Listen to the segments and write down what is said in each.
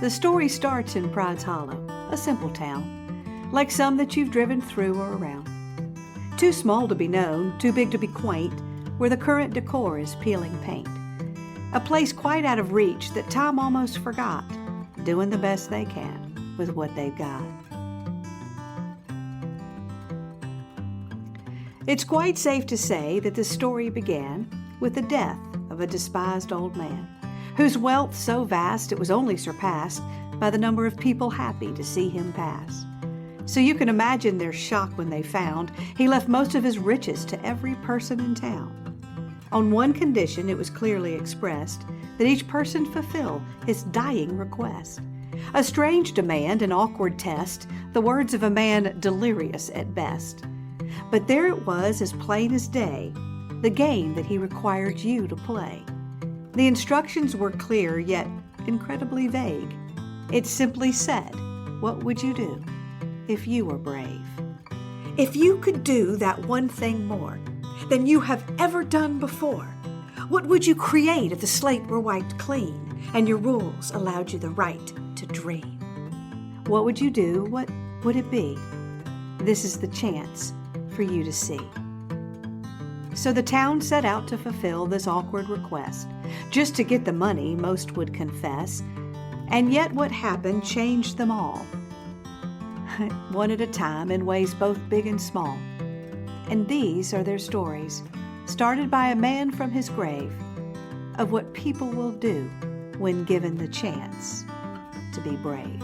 The story starts in Pride's Hollow, a simple town, like some that you've driven through or around. Too small to be known, too big to be quaint, where the current decor is peeling paint. A place quite out of reach that time almost forgot, doing the best they can with what they've got. It's quite safe to say that the story began with the death of a despised old man, whose wealth so vast it was only surpassed by the number of people happy to see him pass. So you can imagine their shock when they found he left most of his riches to every person in town. On one condition, it was clearly expressed that each person fulfill his dying request. A strange demand, an awkward test, the words of a man delirious at best. But there it was, as plain as day, the game that he required you to play. The instructions were clear, yet incredibly vague. It simply said, what would you do if you were brave? If you could do that one thing more than you have ever done before, what would you create if the slate were wiped clean and your rules allowed you the right to dream? What would you do? What would it be? This is the chance for you to see. So the town set out to fulfill this awkward request, just to get the money, most would confess. And yet what happened changed them all, one at a time, in ways both big and small. And these are their stories, started by a man from his grave, of what people will do when given the chance to be brave.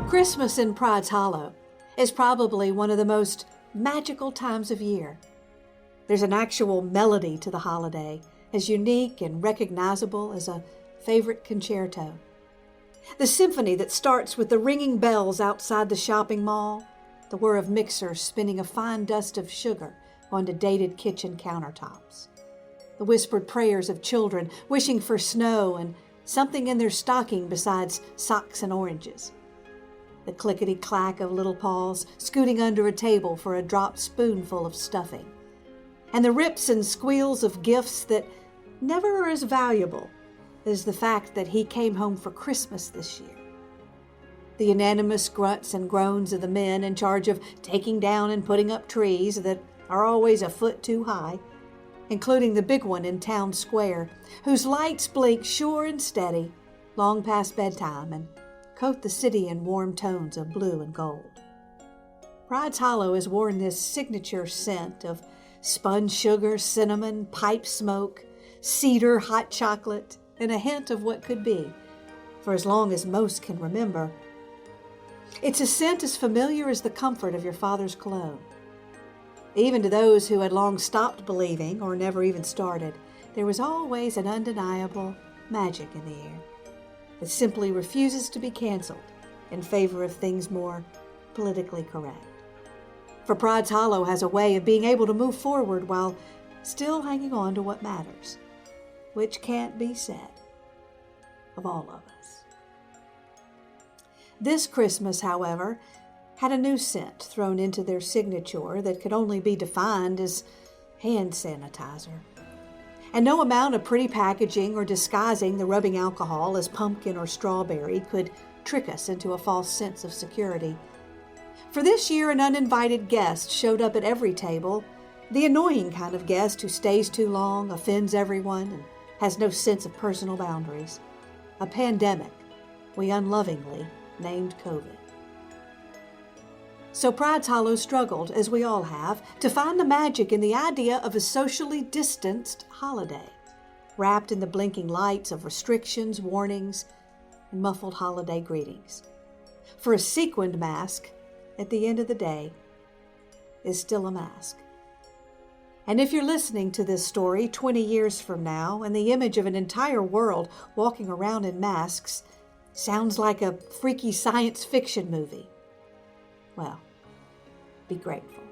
Christmas in Pride's Hollow is probably one of the most magical times of year. There's an actual melody to the holiday, as unique and recognizable as a favorite concerto. The symphony that starts with the ringing bells outside the shopping mall, the whir of mixers spinning a fine dust of sugar onto dated kitchen countertops, the whispered prayers of children wishing for snow and something in their stocking besides socks and oranges, the clickety-clack of little paws scooting under a table for a dropped spoonful of stuffing, and the rips and squeals of gifts that never are as valuable as the fact that he came home for Christmas this year. The unanimous grunts and groans of the men in charge of taking down and putting up trees that are always a foot too high, including the big one in town square, whose lights blink sure and steady long past bedtime and coat the city in warm tones of blue and gold. Pride's Hollow has worn this signature scent of spun sugar, cinnamon, pipe smoke, cedar, hot chocolate, and a hint of what could be, for as long as most can remember. It's a scent as familiar as the comfort of your father's cologne. Even to those who had long stopped believing or never even started, there was always an undeniable magic in the air. It simply refuses to be canceled in favor of things more politically correct. For Pride's Hollow has a way of being able to move forward while still hanging on to what matters, which can't be said of all of us. This Christmas, however, had a new scent thrown into their signature that could only be defined as hand sanitizer. And no amount of pretty packaging or disguising the rubbing alcohol as pumpkin or strawberry could trick us into a false sense of security. For this year, an uninvited guest showed up at every table, the annoying kind of guest who stays too long, offends everyone, and has no sense of personal boundaries. A pandemic we unlovingly named COVID. So Pride's Hollow struggled, as we all have, to find the magic in the idea of a socially distanced holiday, wrapped in the blinking lights of restrictions, warnings, and muffled holiday greetings. For a sequined mask, at the end of the day, is still a mask. And if you're listening to this story 20 years from now, and the image of an entire world walking around in masks sounds like a freaky science fiction movie, well, be grateful.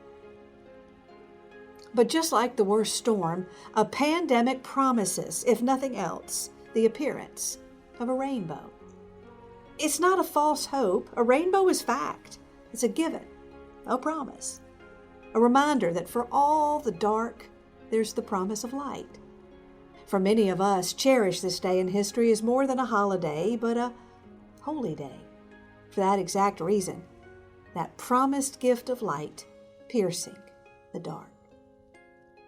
But just like the worst storm, a pandemic promises, if nothing else, the appearance of a rainbow. It's not a false hope. A rainbow is fact. It's a given, a promise, a reminder that for all the dark, there's the promise of light. For many of us, cherish this day in history as more than a holiday, but a holy day. For that exact reason, that promised gift of light piercing the dark.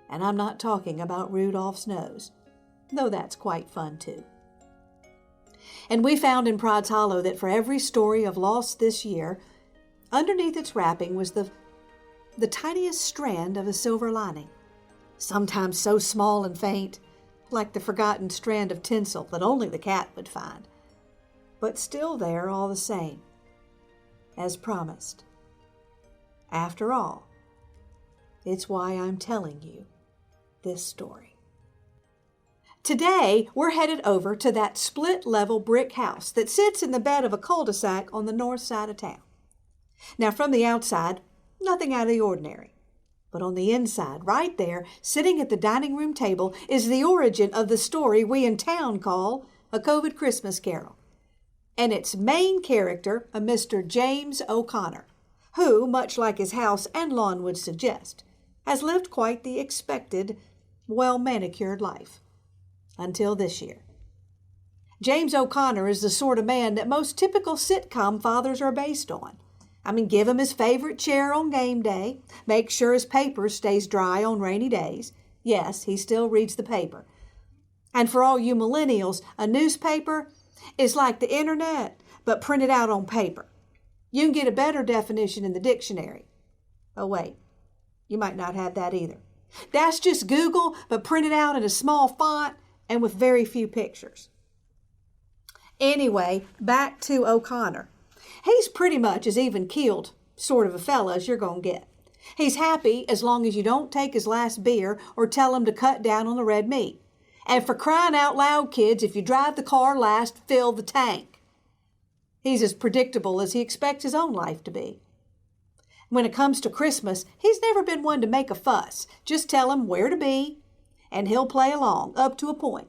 And I'm not talking about Rudolph's nose, though that's quite fun too. And we found in Pride's Hollow that for every story of loss this year, underneath its wrapping was the tiniest strand of a silver lining, sometimes so small and faint, like the forgotten strand of tinsel that only the cat would find, but still there all the same, as promised. After all, it's why I'm telling you this story. Today, we're headed over to that split-level brick house that sits in the bed of a cul-de-sac on the north side of town. Now, from the outside, nothing out of the ordinary. But on the inside, right there, sitting at the dining room table, is the origin of the story we in town call A COVID Christmas Carol. And its main character, a Mr. James O'Connor, who, much like his house and lawn would suggest, has lived quite the expected, well-manicured life. Until this year. James O'Connor is the sort of man that most typical sitcom fathers are based on. I mean, give him his favorite chair on game day, make sure his paper stays dry on rainy days. Yes, he still reads the paper. And for all you millennials, a newspaper is like the internet, but printed out on paper. You can get a better definition in the dictionary. Oh, wait, you might not have that either. That's just Google, but printed out in a small font and with very few pictures. Anyway, back to O'Connor. He's pretty much as even-keeled sort of a fella as you're going to get. He's happy as long as you don't take his last beer or tell him to cut down on the red meat. And for crying out loud, kids, if you drive the car last, fill the tank. He's as predictable as he expects his own life to be. When it comes to Christmas, he's never been one to make a fuss. Just tell him where to be, and he'll play along up to a point.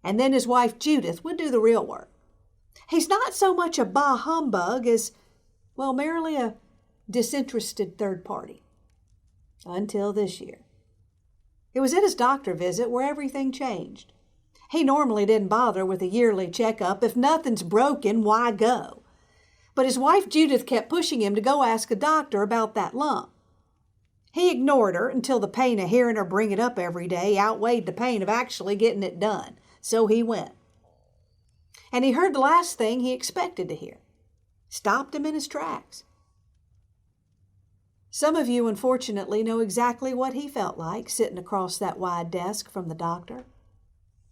And then his wife Judith would do the real work. He's not so much a bah humbug as, well, merely a disinterested third party. Until this year. It was at his doctor visit where everything changed. He normally didn't bother with a yearly checkup. If nothing's broken, why go? But his wife Judith kept pushing him to go ask a doctor about that lump. He ignored her until the pain of hearing her bring it up every day outweighed the pain of actually getting it done. So he went. And he heard the last thing he expected to hear. Stopped him in his tracks. Some of you, unfortunately, know exactly what he felt like sitting across that wide desk from the doctor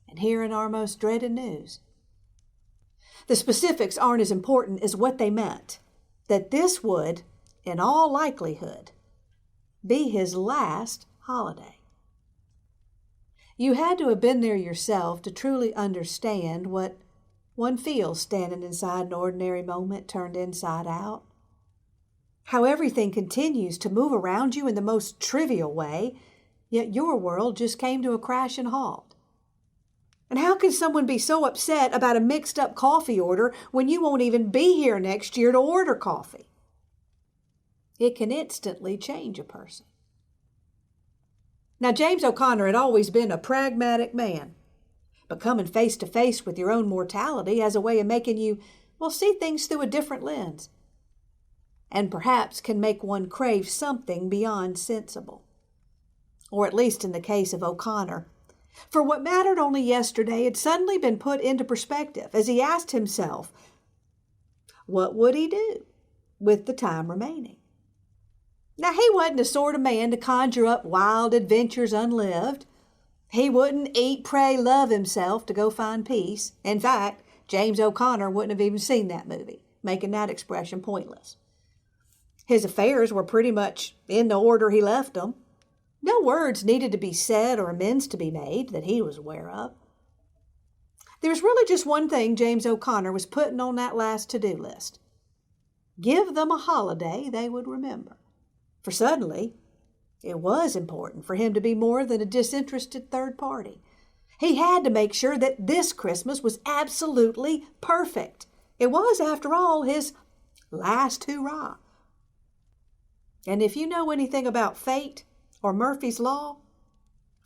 and hearing our most dreaded news. The specifics aren't as important as what they meant, that this would, in all likelihood, be his last holiday. You had to have been there yourself to truly understand what one feels standing inside an ordinary moment turned inside out. How everything continues to move around you in the most trivial way, yet your world just came to a crashing halt. And how can someone be so upset about a mixed-up coffee order when you won't even be here next year to order coffee? It can instantly change a person. Now, James O'Connor had always been a pragmatic man, but coming face to face with your own mortality has a way of making you, see things through a different lens, and perhaps can make one crave something beyond sensible. Or at least in the case of O'Connor. For what mattered only yesterday had suddenly been put into perspective as he asked himself, what would he do with the time remaining? Now, he wasn't the sort of man to conjure up wild adventures unlived. He wouldn't eat, pray, love himself to go find peace. In fact, James O'Connor wouldn't have even seen that movie, making that expression pointless. His affairs were pretty much in the order he left them. No words needed to be said or amends to be made that he was aware of. There was really just one thing James O'Connor was putting on that last to-do list. Give them a holiday they would remember. For suddenly, it was important for him to be more than a disinterested third party. He had to make sure that this Christmas was absolutely perfect. It was, after all, his last hurrah. And if you know anything about fate or Murphy's Law,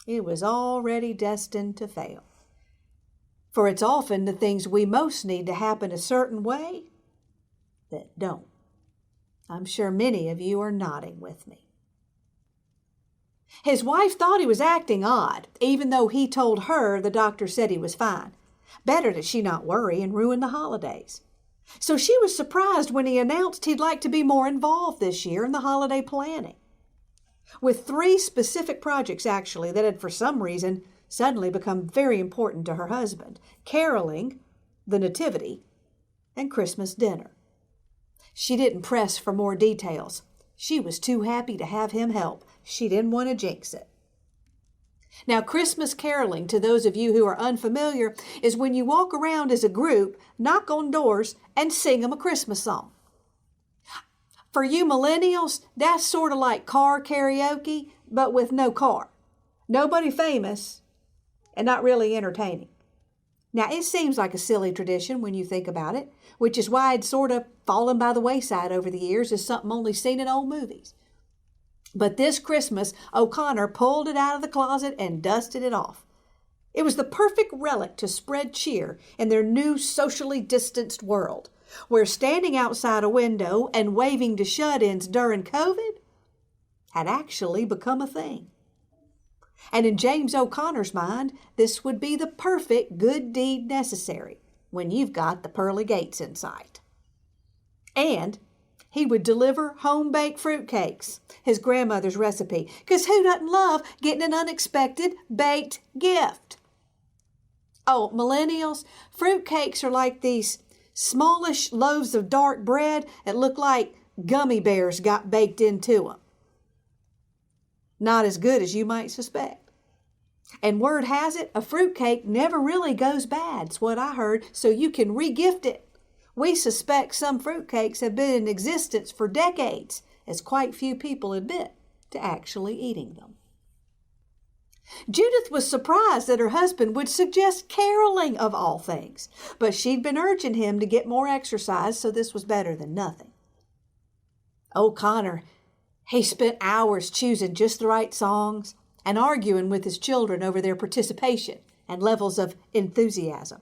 it was already destined to fail. For it's often the things we most need to happen a certain way that don't. I'm sure many of you are nodding with me. His wife thought he was acting odd, even though he told her the doctor said he was fine. Better that she not worry and ruin the holidays. So she was surprised when he announced he'd like to be more involved this year in the holiday planning. With 3 specific projects, actually, that had for some reason suddenly become very important to her husband: caroling, the nativity, and Christmas dinner. She didn't press for more details. She was too happy to have him help. She didn't want to jinx it. Now, Christmas caroling, to those of you who are unfamiliar, is when you walk around as a group, knock on doors, and sing them a Christmas song. For you millennials, that's sort of like car karaoke, but with no car. Nobody famous, and not really entertaining. Now, it seems like a silly tradition when you think about it, which is why it's sort of fallen by the wayside over the years as something only seen in old movies. But this Christmas, O'Connor pulled it out of the closet and dusted it off. It was the perfect relic to spread cheer in their new socially distanced world, where standing outside a window and waving to shut-ins during COVID had actually become a thing. And in James O'Connor's mind, this would be the perfect good deed necessary when you've got the pearly gates in sight. And he would deliver home-baked fruitcakes, his grandmother's recipe, because who doesn't love getting an unexpected baked gift? Oh, millennials, fruitcakes are like these smallish loaves of dark bread that look like gummy bears got baked into them. Not as good as you might suspect. And word has it, a fruitcake never really goes bad, is what I heard, so you can re-gift it. We suspect some fruitcakes have been in existence for decades, as quite few people admit to actually eating them. Judith was surprised that her husband would suggest caroling of all things, but she'd been urging him to get more exercise, so this was better than nothing. O'Connor, he spent hours choosing just the right songs and arguing with his children over their participation and levels of enthusiasm.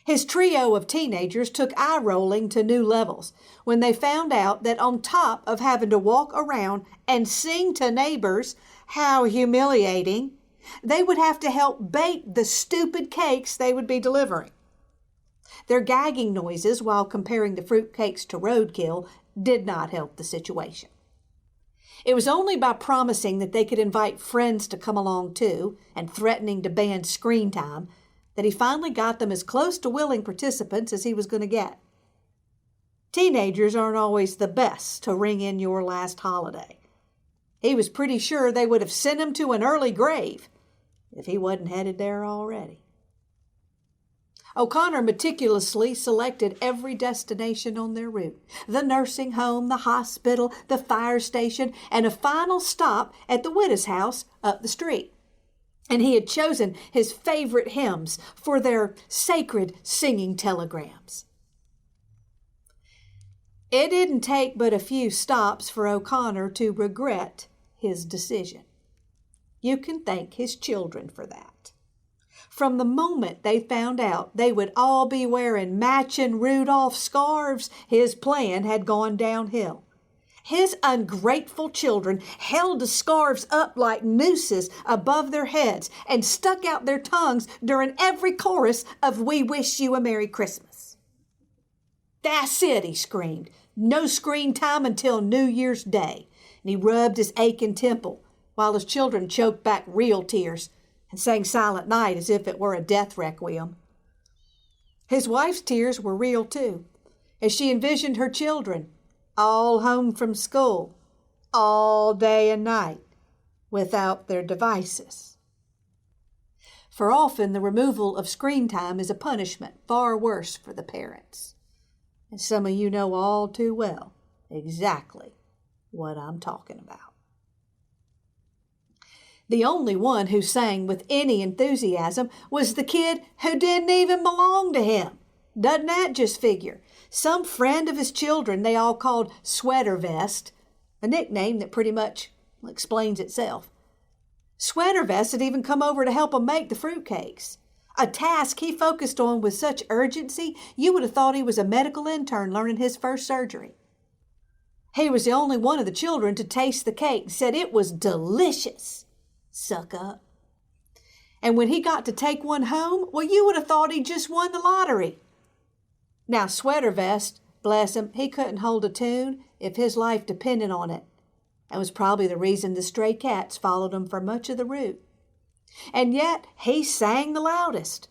His trio of teenagers took eye-rolling to new levels when they found out that on top of having to walk around and sing to neighbors, how humiliating, they would have to help bake the stupid cakes they would be delivering. Their gagging noises while comparing the fruitcakes to roadkill did not help the situation. It was only by promising that they could invite friends to come along too and threatening to ban screen time that he finally got them as close to willing participants as he was going to get. Teenagers aren't always the best to ring in your last holiday. He was pretty sure they would have sent him to an early grave if he wasn't headed there already. O'Connor meticulously selected every destination on their route: the nursing home, the hospital, the fire station, and a final stop at the widow's house up the street. And he had chosen his favorite hymns for their sacred singing telegrams. It didn't take but a few stops for O'Connor to regret his decision. You can thank his children for that. From the moment they found out they would all be wearing matching Rudolph scarves, his plan had gone downhill. His ungrateful children held the scarves up like nooses above their heads and stuck out their tongues during every chorus of "We Wish You a Merry Christmas." "That's it," he screamed. "No screen time until New Year's Day." And he rubbed his aching temple while his children choked back real tears and sang Silent Night as if it were a death requiem. His wife's tears were real too, as she envisioned her children all home from school, all day and night, without their devices. For often the removal of screen time is a punishment far worse for the parents. And some of you know all too well exactly what I'm talking about. The only one who sang with any enthusiasm was the kid who didn't even belong to him. Doesn't that just figure? Some friend of his children they all called Sweater Vest, a nickname that pretty much explains itself. Sweater Vest had even come over to help him make the fruitcakes, a task he focused on with such urgency you would have thought he was a medical intern learning his first surgery. He was the only one of the children to taste the cake and said it was delicious. Suck up. And when he got to take one home, well, you would have thought he just won the lottery. Now, Sweater Vest, bless him, he couldn't hold a tune if his life depended on it. That was probably the reason the stray cats followed him for much of the route. And yet, he sang the loudest.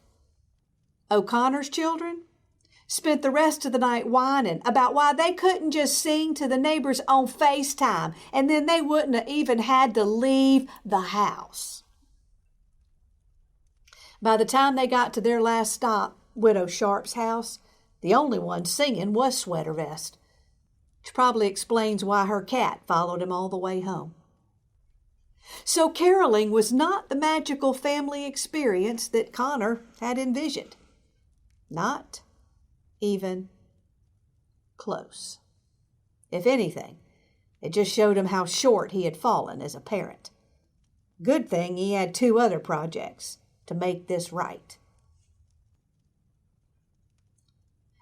O'Connor's children spent the rest of the night whining about why they couldn't just sing to the neighbors on FaceTime, and then they wouldn't have even had to leave the house. By the time they got to their last stop, Widow Sharp's house, the only one singing was Sweater Vest, which probably explains why her cat followed him all the way home. So caroling was not the magical family experience that Connor had envisioned. Not even close. If anything, it just showed him how short he had fallen as a parent. Good thing he had 2 other projects to make this right.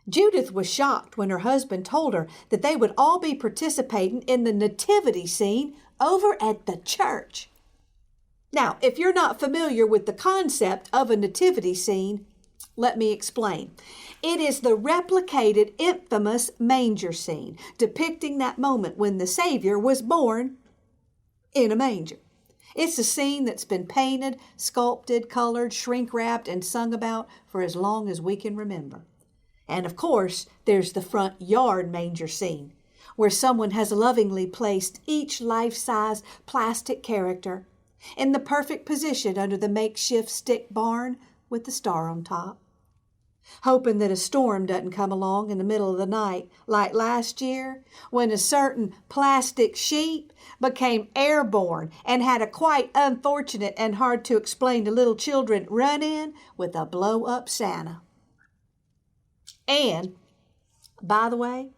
Judith was shocked when her husband told her that they would all be participating in the nativity scene over at the church. Now, if you're not familiar with the concept of a nativity scene, let me explain. It is the replicated, infamous manger scene, depicting that moment when the Savior was born in a manger. It's a scene that's been painted, sculpted, colored, shrink-wrapped, and sung about for as long as we can remember. And of course, there's the front yard manger scene, where someone has lovingly placed each life-size plastic character in the perfect position under the makeshift stick barn with the star on top, hoping that a storm doesn't come along in the middle of the night like last year when a certain plastic sheep became airborne and had a quite unfortunate and hard to explain to little children run-in with a blow-up Santa. And, by the way,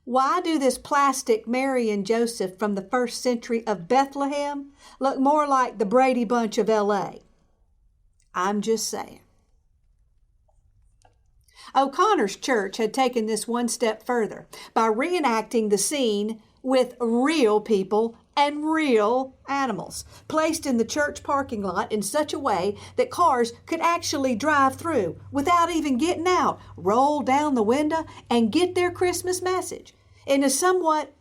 why do this plastic Mary and Joseph from the 1st century of Bethlehem look more like the Brady Bunch of L.A.? I'm just saying. O'Connor's church had taken this one step further by reenacting the scene with real people and real animals, placed in the church parking lot in such a way that cars could actually drive through without even getting out, roll down the window, and get their Christmas message in a somewhat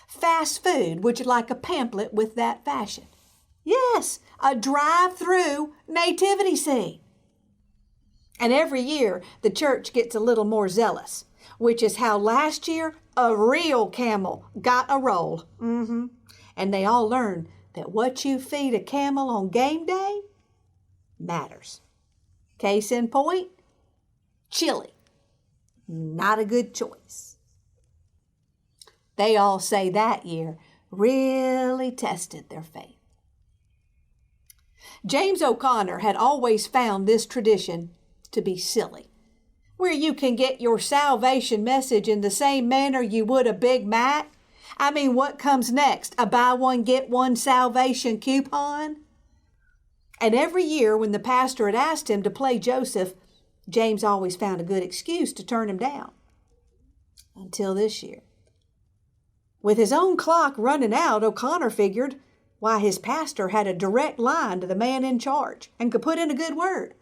fast food, would you like a pamphlet with that fashion? Yes, a drive-through nativity scene. And every year, the church gets a little more zealous, which is how last year a real camel got a roll. And they all learn that what you feed a camel on game day matters. Case in point, chili. Not a good choice. They all say that year really tested their faith. James O'Connor had always found this tradition to be silly, where you can get your salvation message in the same manner you would a Big Mac. I mean, what comes next? A buy one, get one salvation coupon? And every year when the pastor had asked him to play Joseph, James always found a good excuse to turn him down. Until this year. With his own clock running out, O'Connor figured why his pastor had a direct line to the man in charge and could put in a good word.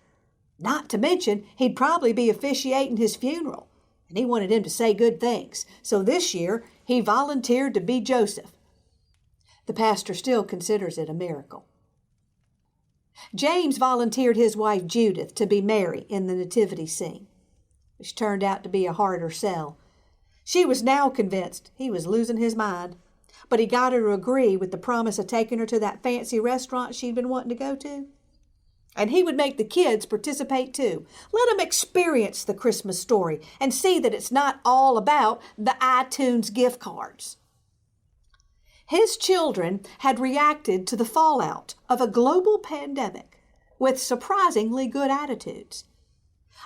Not to mention, he'd probably be officiating his funeral, and he wanted him to say good things. So this year, he volunteered to be Joseph. The pastor still considers it a miracle. James volunteered his wife Judith to be Mary in the nativity scene, which turned out to be a harder sell. She was now convinced he was losing his mind, but he got her to agree with the promise of taking her to that fancy restaurant she'd been wanting to go to. And he would make the kids participate too. Let them experience the Christmas story and see that it's not all about the iTunes gift cards. His children had reacted to the fallout of a global pandemic with surprisingly good attitudes.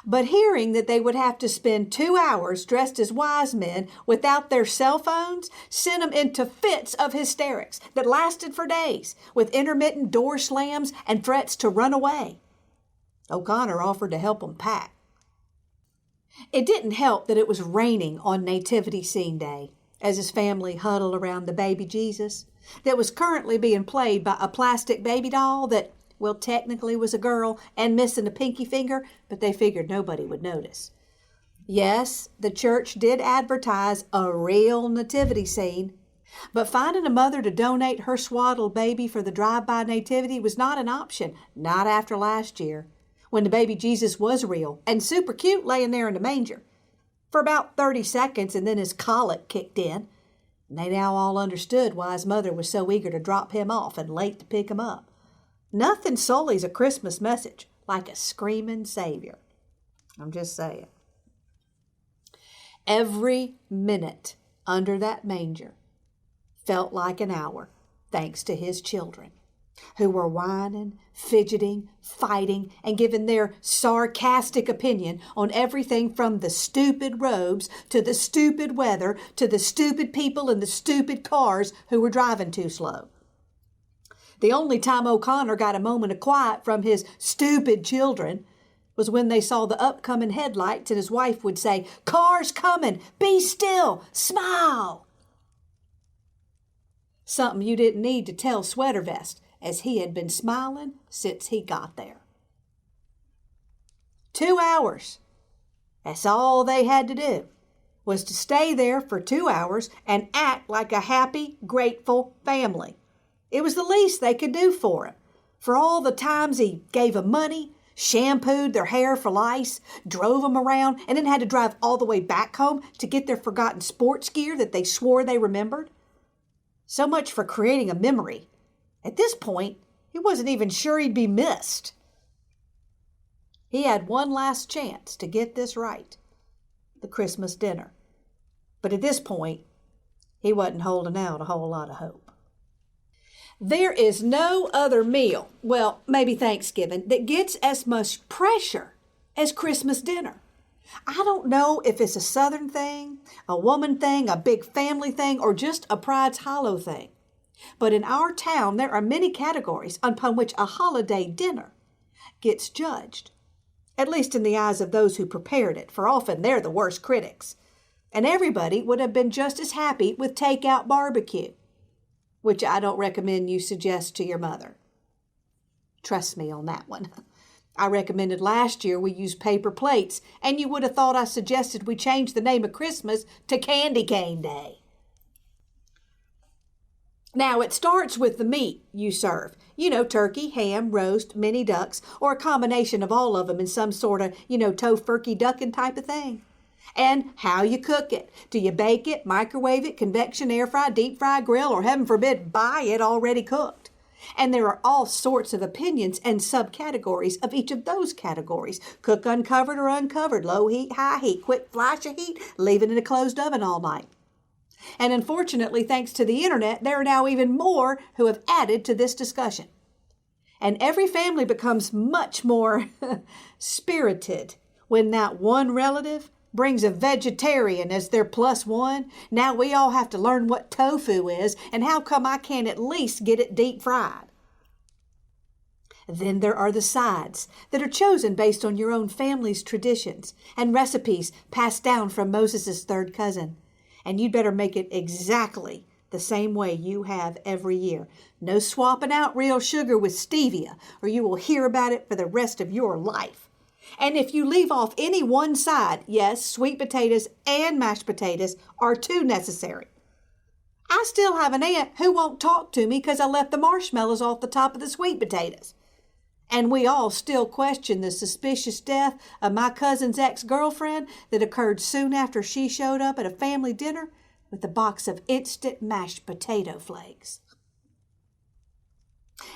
But hearing that they would have to spend 2 hours dressed as wise men without their cell phones sent them into fits of hysterics that lasted for days, with intermittent door slams and threats to run away. O'Connor offered to help them pack. It didn't help that it was raining on Nativity Scene Day, as his family huddled around the baby Jesus that was currently being played by a plastic baby doll that, well, technically was a girl and missing a pinky finger, but they figured nobody would notice. Yes, the church did advertise a real nativity scene, but finding a mother to donate her swaddled baby for the drive-by nativity was not an option, not after last year, when the baby Jesus was real and super cute laying there in the manger. For about 30 seconds, and then his colic kicked in, and they now all understood why his mother was so eager to drop him off and late to pick him up. Nothing sullies a Christmas message like a screaming Savior. I'm just saying. Every minute under that manger felt like an hour, thanks to his children, who were whining, fidgeting, fighting, and giving their sarcastic opinion on everything from the stupid robes to the stupid weather to the stupid people in the stupid cars who were driving too slow. The only time O'Connor got a moment of quiet from his stupid children was when they saw the upcoming headlights and his wife would say, "Car's coming, be still, smile." Something you didn't need to tell Sweater Vest, as he had been smiling since he got there. 2 hours. That's all they had to do, was to stay there for 2 hours and act like a happy, grateful family. It was the least they could do for him. For all the times he gave them money, shampooed their hair for lice, drove them around, and then had to drive all the way back home to get their forgotten sports gear that they swore they remembered. So much for creating a memory. At this point, he wasn't even sure he'd be missed. He had one last chance to get this right, the Christmas dinner. But at this point, he wasn't holding out a whole lot of hope. There is no other meal, well, maybe Thanksgiving, that gets as much pressure as Christmas dinner. I don't know if it's a Southern thing, a woman thing, a big family thing, or just a Pride's Hollow thing. But in our town, there are many categories upon which a holiday dinner gets judged, at least in the eyes of those who prepared it, for often they're the worst critics. And everybody would have been just as happy with takeout barbecue, which I don't recommend you suggest to your mother. Trust me on that one. I recommended last year we use paper plates, and you would have thought I suggested we change the name of Christmas to Candy Cane Day. Now, it starts with the meat you serve. You know, turkey, ham, roast, mini ducks, or a combination of all of them in some sort of, tofurkey ducking type of thing. And how you cook it. Do you bake it, microwave it, convection, air fry, deep fry, grill, or heaven forbid, buy it already cooked? And there are all sorts of opinions and subcategories of each of those categories. Cook uncovered or uncovered, low heat, high heat, quick flash of heat, leave it in a closed oven all night. And unfortunately, thanks to the internet, there are now even more who have added to this discussion. And every family becomes much more spirited when that one relative brings a vegetarian as their plus one. Now we all have to learn what tofu is and how come I can't at least get it deep fried. Then there are the sides that are chosen based on your own family's traditions and recipes passed down from Moses' third cousin. And you'd better make it exactly the same way you have every year. No swapping out real sugar with stevia, or you will hear about it for the rest of your life. And if you leave off any one side, yes, sweet potatoes and mashed potatoes are too necessary. I still have an aunt who won't talk to me because I left the marshmallows off the top of the sweet potatoes. And we all still question the suspicious death of my cousin's ex-girlfriend that occurred soon after she showed up at a family dinner with a box of instant mashed potato flakes.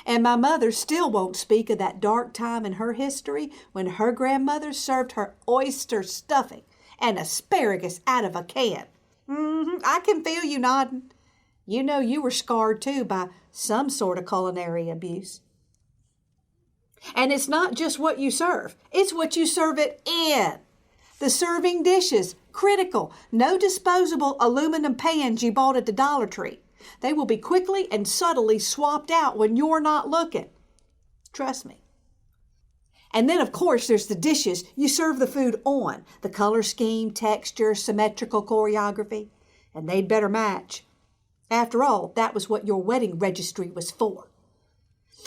And my mother still won't speak of that dark time in her history when her grandmother served her oyster stuffing and asparagus out of a can. I can feel you nodding. You know you were scarred too by some sort of culinary abuse. And it's not just what you serve, it's what you serve it in. The serving dishes, critical. No disposable aluminum pans you bought at the Dollar Tree. They will be quickly and subtly swapped out when you're not looking. Trust me. And then, of course, there's the dishes you serve the food on. The color scheme, texture, symmetrical choreography. And they'd better match. After all, that was what your wedding registry was for.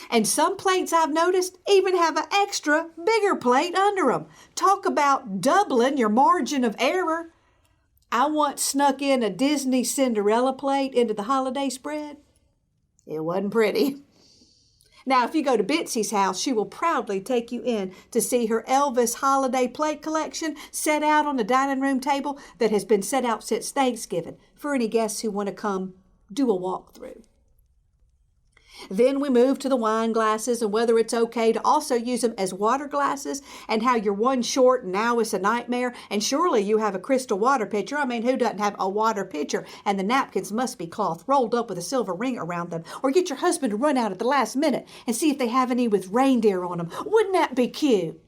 And some plates I've noticed even have an extra, bigger plate under them. Talk about doubling your margin of error. I once snuck in a Disney Cinderella plate into the holiday spread. It wasn't pretty. Now, if you go to Bitsy's house, she will proudly take you in to see her Elvis holiday plate collection set out on the dining room table that has been set out since Thanksgiving for any guests who want to come do a walkthrough. Then we move to the wine glasses and whether it's okay to also use them as water glasses and how you're one short and now it's a nightmare. And surely you have a crystal water pitcher. I mean, who doesn't have a water pitcher? And the napkins must be cloth rolled up with a silver ring around them. Or get your husband to run out at the last minute and see if they have any with reindeer on them. Wouldn't that be cute?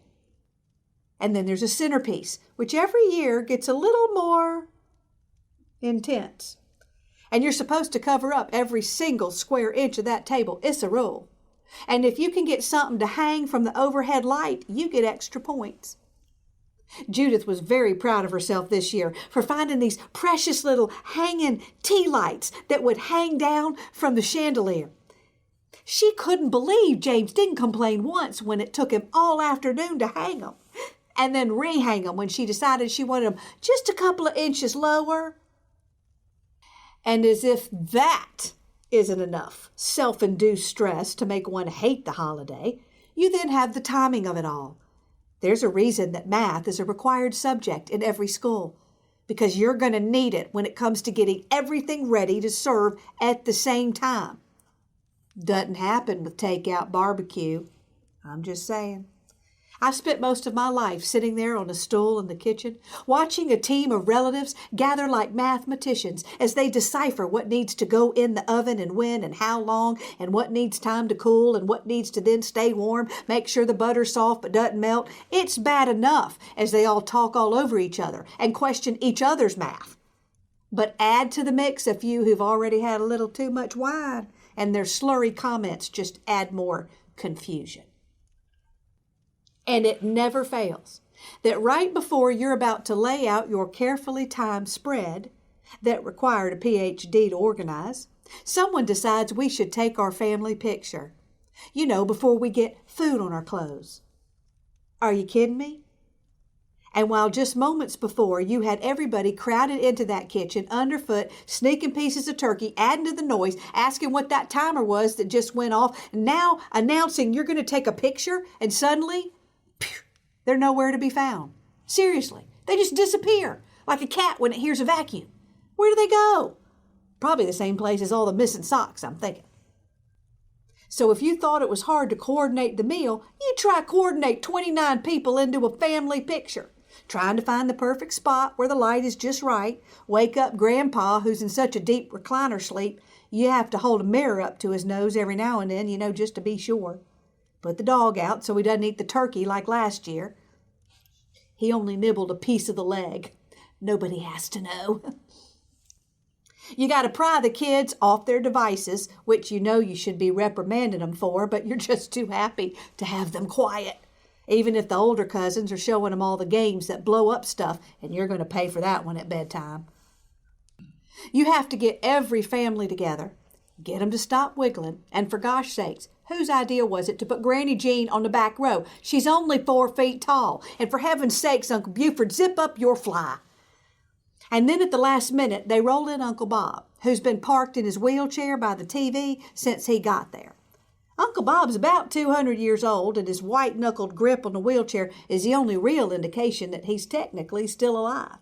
And then there's a centerpiece, which every year gets a little more intense. And you're supposed to cover up every single square inch of that table. It's a rule. And if you can get something to hang from the overhead light, you get extra points. Judith was very proud of herself this year for finding these precious little hanging tea lights that would hang down from the chandelier. She couldn't believe James didn't complain once when it took him all afternoon to hang them and then rehang them when she decided she wanted them just a couple of inches lower. And as if that isn't enough self-induced stress to make one hate the holiday, you then have the timing of it all. There's a reason that math is a required subject in every school, because you're going to need it when it comes to getting everything ready to serve at the same time. Doesn't happen with takeout barbecue. I'm just saying. I've spent most of my life sitting there on a stool in the kitchen, watching a team of relatives gather like mathematicians as they decipher what needs to go in the oven and when and how long and what needs time to cool and what needs to then stay warm, make sure the butter's soft but doesn't melt. It's bad enough as they all talk all over each other and question each other's math. But add to the mix a few who've already had a little too much wine, and their slurry comments just add more confusion. And it never fails that right before you're about to lay out your carefully timed spread that required a PhD to organize, someone decides we should take our family picture. You know, before we get food on our clothes. Are you kidding me? And while just moments before you had everybody crowded into that kitchen underfoot, sneaking pieces of turkey, adding to the noise, asking what that timer was that just went off, now announcing you're going to take a picture, and suddenly they're nowhere to be found. Seriously, they just disappear like a cat when it hears a vacuum. Where do they go? Probably the same place as all the missing socks, I'm thinking. So if you thought it was hard to coordinate the meal, you try coordinate 29 people into a family picture, trying to find the perfect spot where the light is just right, wake up Grandpa who's in such a deep recliner sleep, you have to hold a mirror up to his nose every now and then, just to be sure. Put the dog out so he doesn't eat the turkey like last year. He only nibbled a piece of the leg. Nobody has to know. You got to pry the kids off their devices, which you should be reprimanding them for, but you're just too happy to have them quiet. Even if the older cousins are showing them all the games that blow up stuff, and you're going to pay for that one at bedtime. You have to get every family together, get them to stop wiggling, and for gosh sakes, whose idea was it to put Granny Jean on the back row? She's only 4 feet tall. And for heaven's sakes, Uncle Buford, zip up your fly. And then at the last minute, they roll in Uncle Bob, who's been parked in his wheelchair by the TV since he got there. Uncle Bob's about 200 years old, and his white-knuckled grip on the wheelchair is the only real indication that he's technically still alive.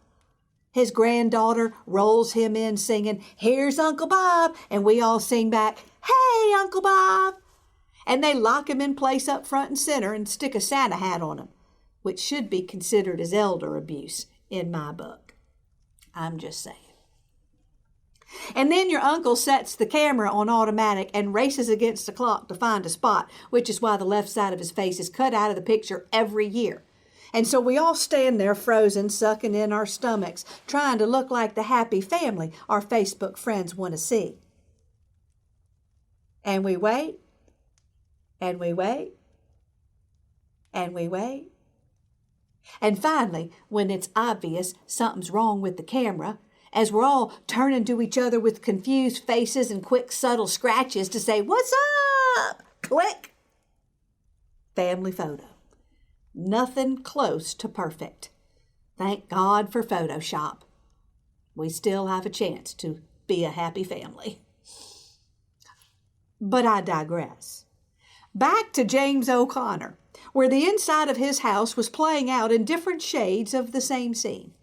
His granddaughter rolls him in singing, "Here's Uncle Bob," and we all sing back, "Hey, Uncle Bob." And they lock him in place up front and center and stick a Santa hat on him, which should be considered as elder abuse in my book. I'm just saying. And then your uncle sets the camera on automatic and races against the clock to find a spot, which is why the left side of his face is cut out of the picture every year. And so we all stand there frozen, sucking in our stomachs, trying to look like the happy family our Facebook friends want to see. And we wait, and we wait, and we wait. And finally, when it's obvious something's wrong with the camera, as we're all turning to each other with confused faces and quick, subtle scratches to say, "What's up?" Click. Family photo. Nothing close to perfect. Thank God for Photoshop. We still have a chance to be a happy family. But I digress. Back to James O'Connor, where the inside of his house was playing out in different shades of the same scene.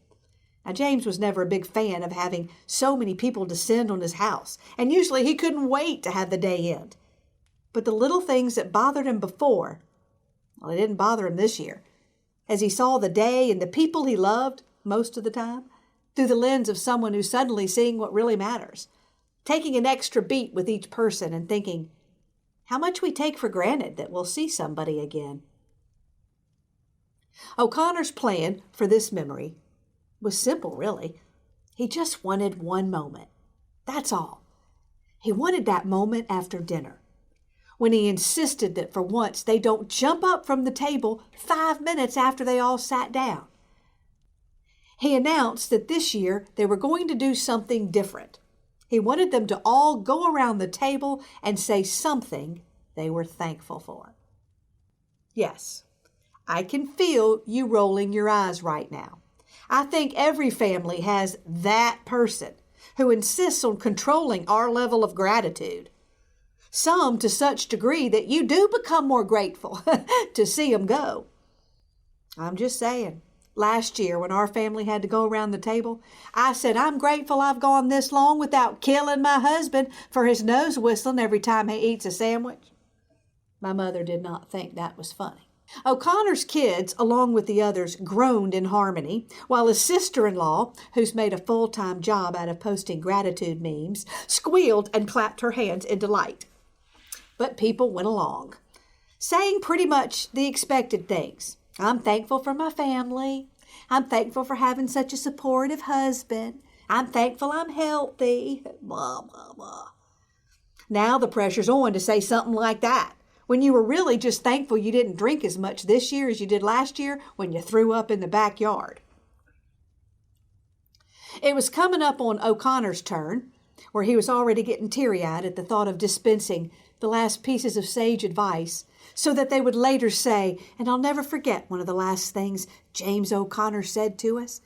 Now, James was never a big fan of having so many people descend on his house, and usually he couldn't wait to have the day end. But the little things that bothered him before, well, it didn't bother him this year, as he saw the day and the people he loved most of the time through the lens of someone who's suddenly seeing what really matters, taking an extra beat with each person and thinking how much we take for granted that we'll see somebody again. O'Connor's plan for this memory was simple, really. He just wanted one moment. That's all. He wanted that moment after dinner, when he insisted that for once they don't jump up from the table 5 minutes after they all sat down. He announced that this year they were going to do something different. He wanted them to all go around the table and say something they were thankful for. Yes, I can feel you rolling your eyes right now. I think every family has that person who insists on controlling our level of gratitude. Some to such degree that you do become more grateful to see them go. I'm just saying, last year when our family had to go around the table, I said, I'm grateful I've gone this long without killing my husband for his nose whistling every time he eats a sandwich. My mother did not think that was funny. O'Connor's kids, along with the others, groaned in harmony, while his sister-in-law, who's made a full-time job out of posting gratitude memes, squealed and clapped her hands in delight. But people went along, saying pretty much the expected things. I'm thankful for my family. I'm thankful for having such a supportive husband. I'm thankful I'm healthy. Blah, blah, blah. Now the pressure's on to say something like that, when you were really just thankful you didn't drink as much this year as you did last year when you threw up in the backyard. It was coming up on O'Connor's turn, where he was already getting teary-eyed at the thought of dispensing the last pieces of sage advice, so that they would later say, and I'll never forget one of the last things James O'Connor said to us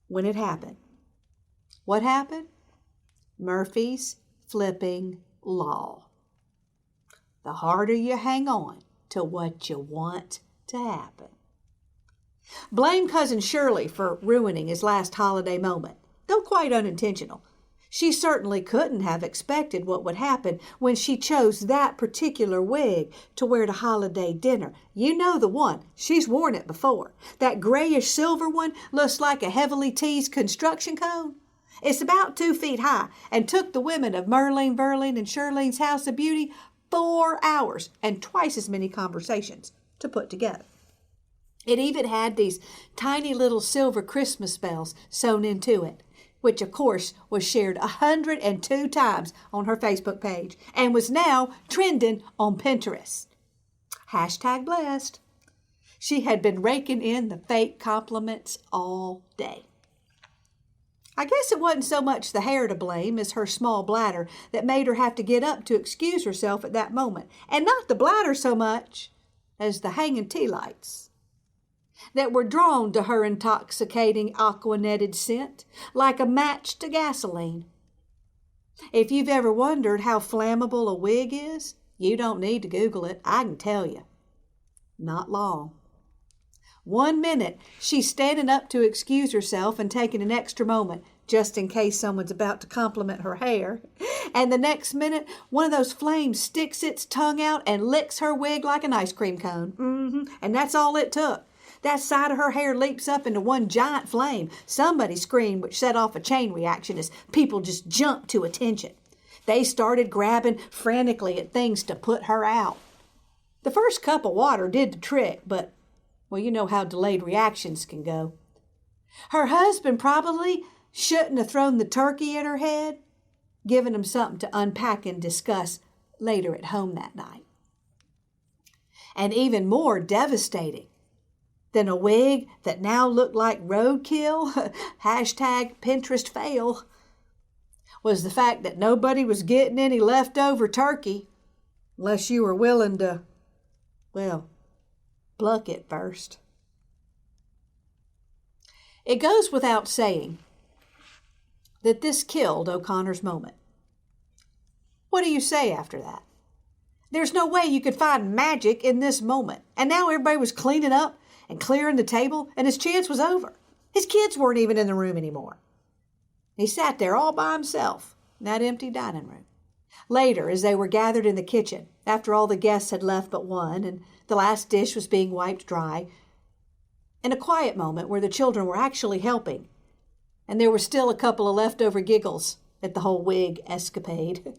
when it happened. What happened? Murphy's flipping law. The harder you hang on to what you want to happen. Blame Cousin Shirley for ruining his last holiday moment, though quite unintentional. She certainly couldn't have expected what would happen when she chose that particular wig to wear to holiday dinner. You know the one. She's worn it before. That grayish silver one looks like a heavily teased construction cone. It's about 2 feet high and took the women of Merlene, Verlene, and Shirlene's House of Beauty 4 hours and twice as many conversations to put together. It even had these tiny little silver Christmas bells sewn into it, which of course was shared 102 times on her Facebook page and was now trending on Pinterest. Hashtag blessed. She had been raking in the fake compliments all day. I guess it wasn't so much the hair to blame as her small bladder that made her have to get up to excuse herself at that moment, and not the bladder so much as the hanging tea lights that were drawn to her intoxicating aqua-netted scent like a match to gasoline. If you've ever wondered how flammable a wig is, you don't need to Google it. I can tell you. Not long. 1 minute, she's standing up to excuse herself and taking an extra moment just in case someone's about to compliment her hair. And the next minute, one of those flames sticks its tongue out and licks her wig like an ice cream cone. And that's all it took. That side of her hair leaps up into one giant flame. Somebody screamed, which set off a chain reaction as people just jumped to attention. They started grabbing frantically at things to put her out. The first cup of water did the trick, but, well, you know how delayed reactions can go. Her husband probably shouldn't have thrown the turkey at her head, giving him something to unpack and discuss later at home that night. And even more devastating than a wig that now looked like roadkill, hashtag Pinterest fail, was the fact that nobody was getting any leftover turkey unless you were willing to, well, pluck it first. It goes without saying that this killed O'Connor's moment. What do you say after that? There's no way you could find magic in this moment. And now everybody was cleaning up and clearing the table, and his chance was over. His kids weren't even in the room anymore. He sat there all by himself in that empty dining room. Later, as they were gathered in the kitchen, after all the guests had left but one, and the last dish was being wiped dry, in a quiet moment where the children were actually helping, and there were still a couple of leftover giggles at the whole wig escapade,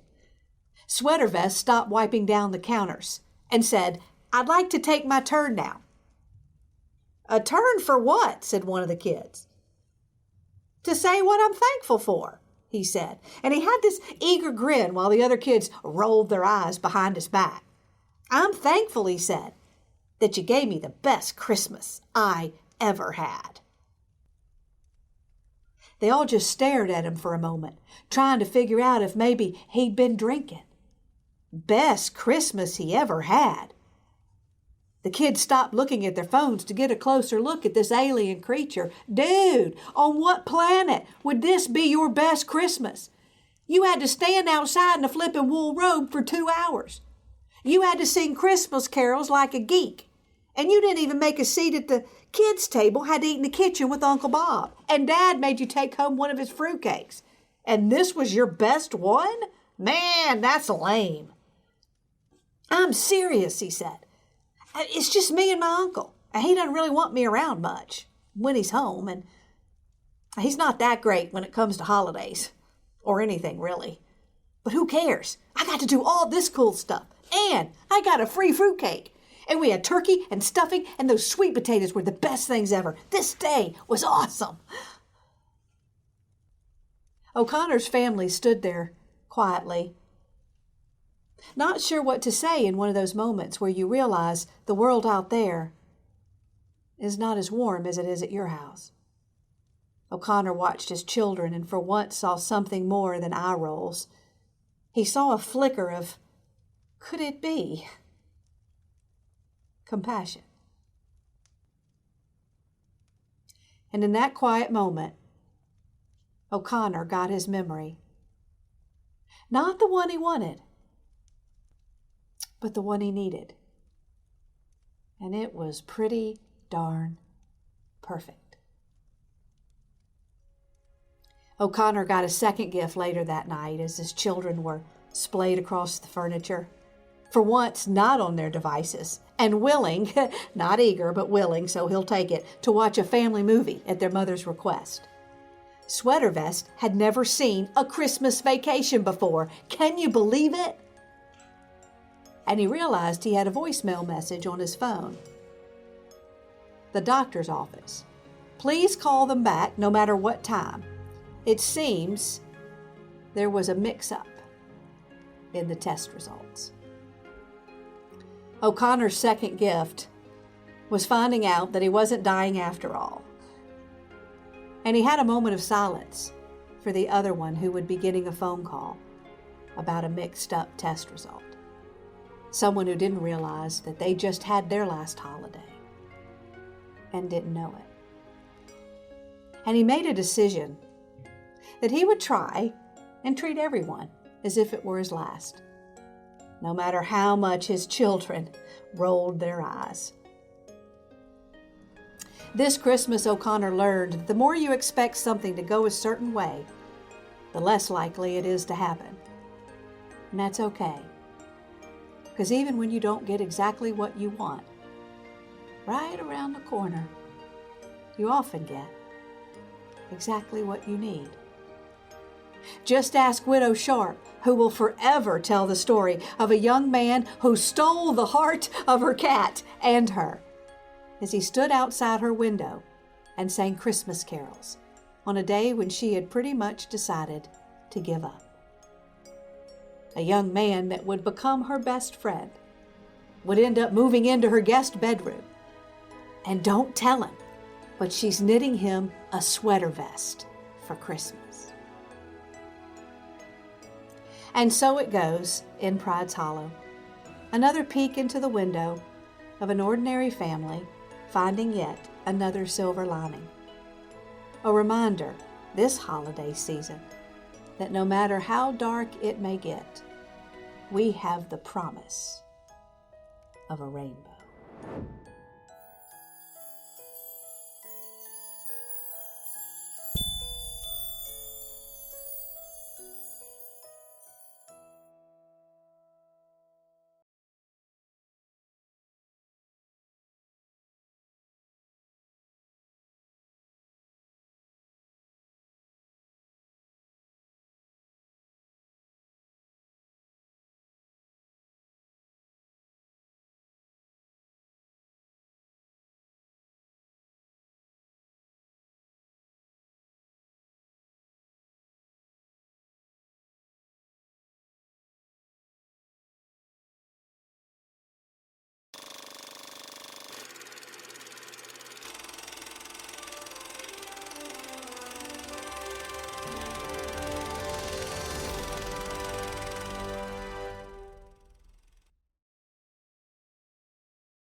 Sweater Vest stopped wiping down the counters and said, "I'd like to take my turn now." "A turn for what?" said one of the kids. "To say what I'm thankful for," he said. And he had this eager grin while the other kids rolled their eyes behind his back. "I'm thankful," he said, "that you gave me the best Christmas I ever had." They all just stared at him for a moment, trying to figure out if maybe he'd been drinking. Best Christmas he ever had. The kids stopped looking at their phones to get a closer look at this alien creature. Dude, on what planet would this be your best Christmas? You had to stand outside in a flippin' wool robe for 2 hours. You had to sing Christmas carols like a geek. And you didn't even make a seat at the kids' table, had to eat in the kitchen with Uncle Bob. And Dad made you take home one of his fruitcakes. And this was your best one? Man, that's lame. "I'm serious," he said. "It's just me and my uncle. And he doesn't really want me around much when he's home. And he's not that great when it comes to holidays. Or anything, really. But who cares? I got to do all this cool stuff. And I got a free fruitcake. And we had turkey and stuffing, and those sweet potatoes were the best things ever. This day was awesome." O'Connor's family stood there quietly, not sure what to say in one of those moments where you realize the world out there is not as warm as it is at your house. O'Connor watched his children and for once saw something more than eye rolls. He saw a flicker of, could it be? Compassion. And in that quiet moment, O'Connor got his memory. Not the one he wanted, but the one he needed. And it was pretty darn perfect. O'Connor got a second gift later that night as his children were splayed across the furniture. For once, not on their devices, and willing, not eager, but willing, so he'll take it, to watch a family movie at their mother's request. Sweater Vest had never seen a Christmas Vacation before. Can you believe it? And he realized he had a voicemail message on his phone. The doctor's office. Please call them back no matter what time. It seems there was a mix-up in the test results. O'Connor's second gift was finding out that he wasn't dying after all. And he had a moment of silence for the other one who would be getting a phone call about a mixed-up test result. Someone who didn't realize that they just had their last holiday and didn't know it. And he made a decision that he would try and treat everyone as if it were his last, no matter how much his children rolled their eyes. This Christmas, O'Connor learned that the more you expect something to go a certain way, the less likely it is to happen. And that's okay. Because even when you don't get exactly what you want, right around the corner you often get exactly what you need. Just ask Widow Sharp, who will forever tell the story of a young man who stole the heart of her cat and her as he stood outside her window and sang Christmas carols on a day when she had pretty much decided to give up. A young man that would become her best friend would end up moving into her guest bedroom. And don't tell him, but she's knitting him a sweater vest for Christmas. And so it goes in Pride's Hollow. Another peek into the window of an ordinary family finding yet another silver lining. A reminder this holiday season that no matter how dark it may get, we have the promise of a rainbow.